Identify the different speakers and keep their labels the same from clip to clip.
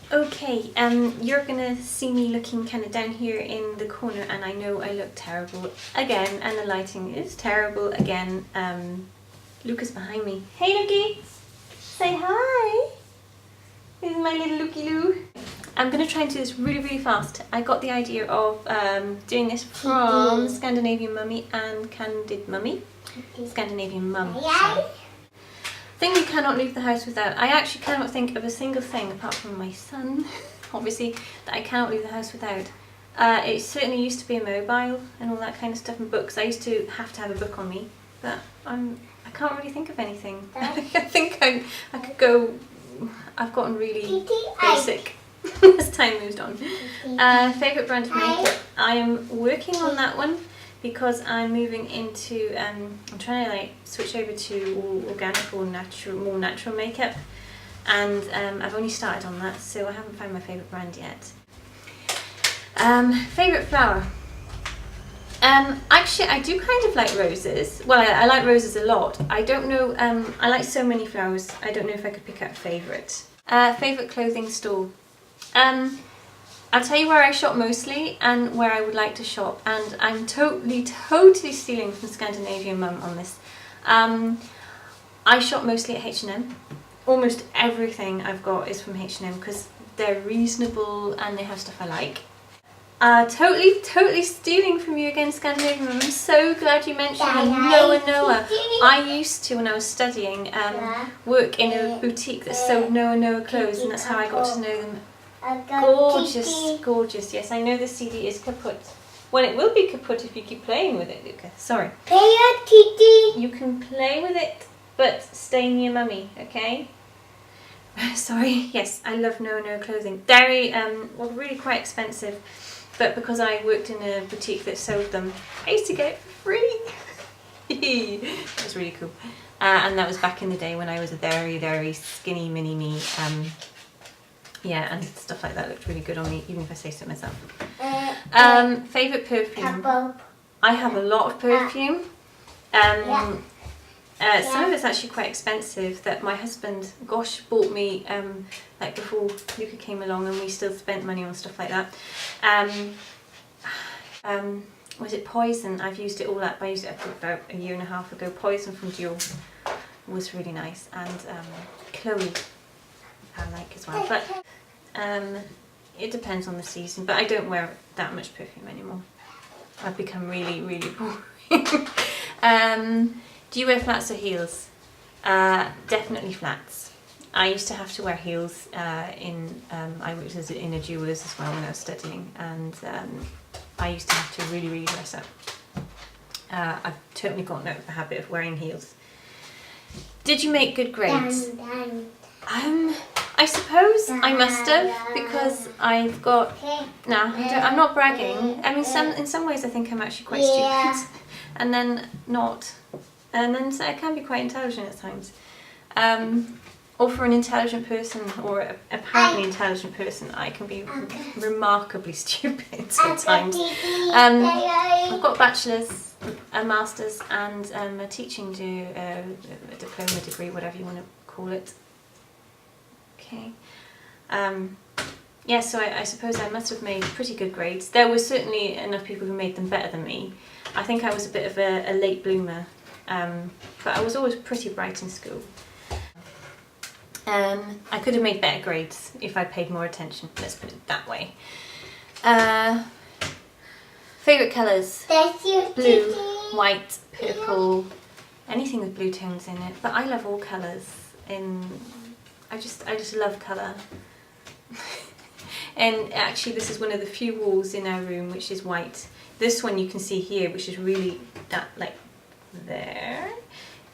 Speaker 1: Okay, you're gonna see me looking kind of down here in the corner, and I know I look terrible again, and the lighting is terrible again. Luca's behind me. Hey, Lukey! Say hi! This is my little Lukey Lou. I'm gonna try and do this really, really fast. I got the idea of doing this from Scandinavian Mummy and Candid Mummy. Scandinavian Mum. Sorry. Thing you cannot leave the house without. I actually cannot think of a single thing apart from my son, obviously, that I cannot leave the house without. It certainly used to be a mobile and all that kind of stuff, and books. I used to have a book on me, but I can't really think of anything. I think I could go. I've gotten really basic as time moves on. Favourite brand of makeup. I am working on that one, because I'm moving into, I'm trying to like switch over to all organic or natural, more natural makeup, and I've only started on that, so I haven't found my favourite brand yet. Favourite flower. Actually, I do kind of like roses. Well, I like roses a lot. I don't know, I like so many flowers, I don't know if I could pick out a favourite. Favourite clothing store. I'll tell you where I shop mostly and where I would like to shop, and I'm totally stealing from Scandinavian Mum on this. I shop mostly at H&M. Almost everything I've got is from H&M because they're reasonable and they have stuff I like. Totally stealing from you again, Scandinavian Mum. I'm so glad you mentioned them. Noah. I used to, when I was studying, work in a boutique that sold Noah clothes, and that's how I got to know them. Gorgeous. Yes, I know the CD is kaput. Well, it will be kaput if you keep playing with it, Luca. Sorry. You can play with it, but stay near Mummy, okay? Sorry. Yes, I love Noah clothing. Very, well, really quite expensive, but because I worked in a boutique that sold them, I used to get it for free. That was really cool. And that was back in the day when I was a very skinny mini me. Yeah, and stuff like that looked really good on me, even if I say so myself. Favourite perfume? I have a lot of perfume. Some of it's actually quite expensive that my husband, bought me like before Luca came along, and we still spent money on stuff like that. Was it Poison? I've used it all up. I used it about a year and a half ago. Poison from Dior was really nice, and Chloe I like as well, but it depends on the season, but I don't wear that much perfume anymore. I've become really boring. Do you wear flats or heels? Definitely flats. I used to have to wear heels I worked in a jeweller's as well when I was studying, and I used to have to really dress up. I've totally gotten out of the habit of wearing heels. Did you make good grades? I suppose I must have, because I've got, I'm not bragging. I mean, in some ways I think I'm actually quite stupid, and then not, and then I can be quite intelligent at times. Or for an intelligent person, or apparently intelligent person, I can be remarkably stupid at times. I've got a bachelor's, a master's, and a teaching a diploma degree, whatever you want to call it. Okay. Yeah, so I suppose I must have made pretty good grades. There were certainly enough people who made them better than me. I think I was a bit of a late bloomer, but I was always pretty bright in school. I could have made better grades if I paid more attention, let's put it that way. Favourite colours? Blue, white, purple, anything with blue tones in it, but I love all colours. I just love colour. And actually this is one of the few walls in our room which is white. This one you can see here, which is really that, like there,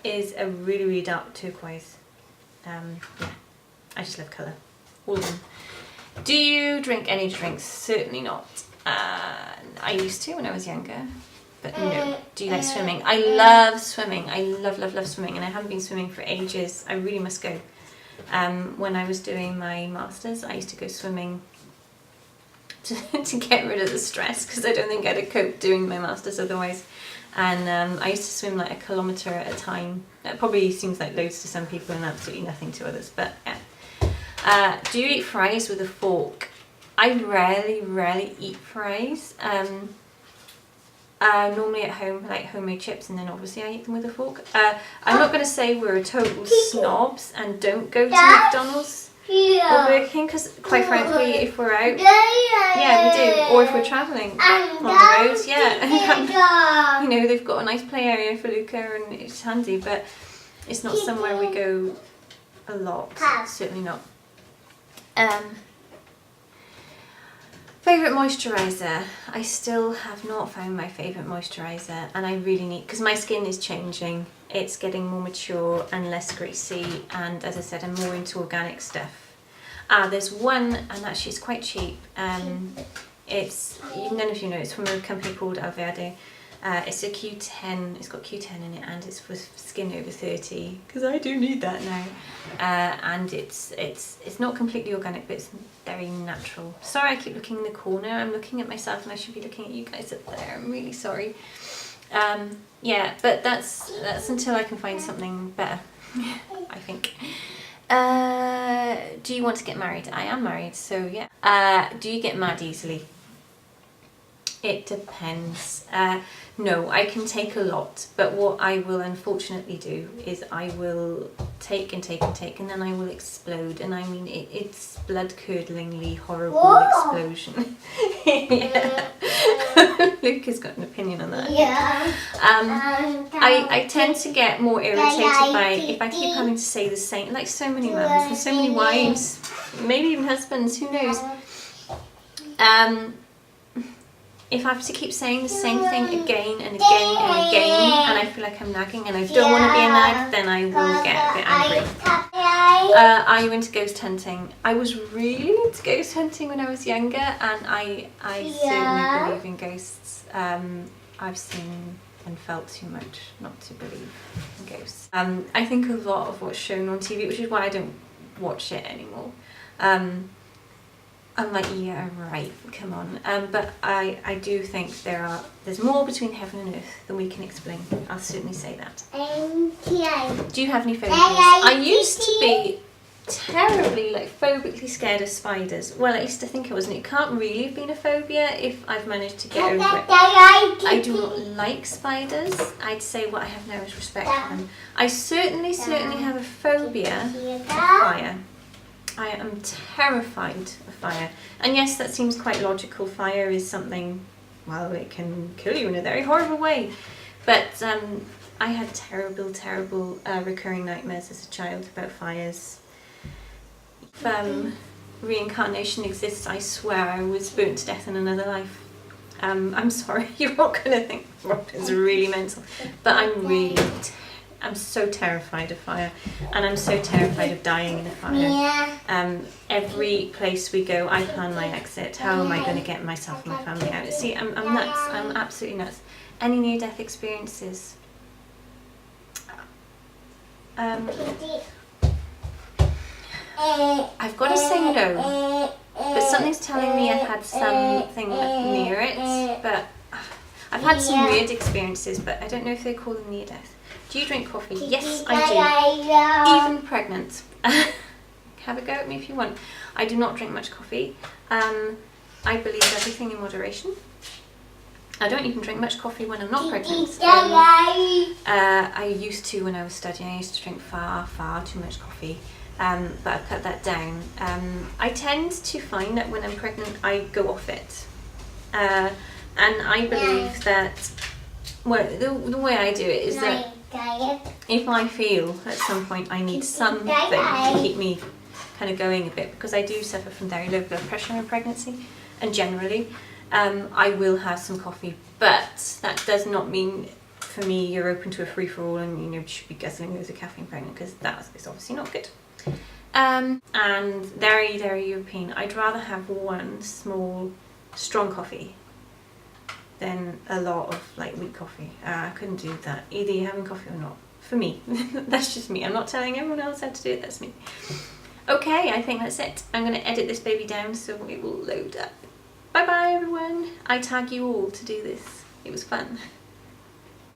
Speaker 1: is a really dark turquoise. Yeah, I just love colour, all of them. Do you drink any drinks? Certainly not. I used to when I was younger, but no. Do you like swimming? I love swimming. I love swimming, and I haven't been swimming for ages. I really must go. When I was doing my masters, I used to go swimming to get rid of the stress, because I don't think I'd have coped doing my masters otherwise. And I used to swim like 1 kilometre at a time. That probably seems like loads to some people and absolutely nothing to others, but yeah. Do you eat fries with a fork? I rarely eat fries. Normally at home, like homemade chips, and then obviously I eat them with a fork. I'm not going to say we're total snobs and don't go to McDonald's or Burger King, because quite frankly, if we're out, yeah, we do. Or if we're travelling on the road, yeah. You know, they've got a nice play area for Luca and it's handy, but it's not somewhere we go a lot. Certainly not. Favourite moisturiser? I still have not found my favourite moisturiser, and I really need, because my skin is changing. It's getting more mature and less greasy, and as I said, I'm more into organic stuff. There's one, and actually it's quite cheap. It's, none of you know, it's from a company called Alverde. It's a Q10, it's got Q10 in it, and it's for skin over 30, because I do need that now. And it's not completely organic, but it's very natural. Sorry, I keep looking in the corner. I'm looking at myself and I should be looking at you guys up there. I'm really sorry. Yeah, but that's until I can find something better, I think. Do you want to get married? I am married, so yeah. Do you get mad easily? It depends. No, I can take a lot, but what I will unfortunately do is I will take and take and take, and then I will explode, and I mean it's blood-curdlingly horrible explosion. Yeah. Luke has got an opinion on that. Yeah. I tend to get more irritated by if I keep having to say the same, like so many mums and so many wives, maybe even husbands, who knows. If I have to keep saying the same thing again and again and again, and I feel like I'm nagging and I don't want to be a nag, then I will get a bit angry. Are you into ghost hunting? I was really into ghost hunting when I was younger, and I certainly believe in ghosts. I've seen and felt too much not to believe in ghosts. I think a lot of what's shown on TV, which is why I don't watch it anymore. I'm like, yeah, right, come on. But I do think there's more between heaven and earth than we can explain. I'll certainly say that. Do you have any phobias? I used to be terribly, like, phobically scared of spiders. Well, at least I think I wasn't. It can't really have been a phobia if I've managed to get over it. I do not like spiders. I'd say what I have now is respect for them. I certainly have a phobia of fire. I am terrified of fire. And yes, that seems quite logical. Fire is something, well, it can kill you in a very horrible way. But I had terrible recurring nightmares as a child about fires. If reincarnation exists, I swear I was burnt to death in another life. I'm sorry, you're all going to think Rob is really mental. But I'm so terrified of fire, and I'm so terrified of dying in a fire. Every place we go, I plan my exit. How am I going to get myself and my family out? See, I'm nuts. I'm absolutely nuts. Any near-death experiences? I've got to say no, but something's telling me I've had something near it. But I've had some weird experiences, but I don't know if they call them near-death. Do you drink coffee? Yes, I do. Even pregnant. Have a go at me if you want. I do not drink much coffee. I believe everything in moderation. I don't even drink much coffee when I'm not pregnant. I used to when I was studying. I used to drink far too much coffee. But I've cut that down. I tend to find that when I'm pregnant, I go off it. And I believe that, well, the way I do it is that if I feel at some point I need something to keep me kind of going a bit, because I do suffer from very low blood pressure in pregnancy, and generally I will have some coffee, but that does not mean for me you're open to a free-for-all and you should be guzzling loads of caffeine pregnant, because that is obviously not good. And very European. I'd rather have one small strong coffee than a lot of like weak coffee. I couldn't do that. Either you're having coffee or not. For me. That's just me. I'm not telling everyone else how to do it, that's me. Okay, I think that's it. I'm going to edit this baby down so it will load up. Bye bye everyone. I tag you all to do this. It was fun.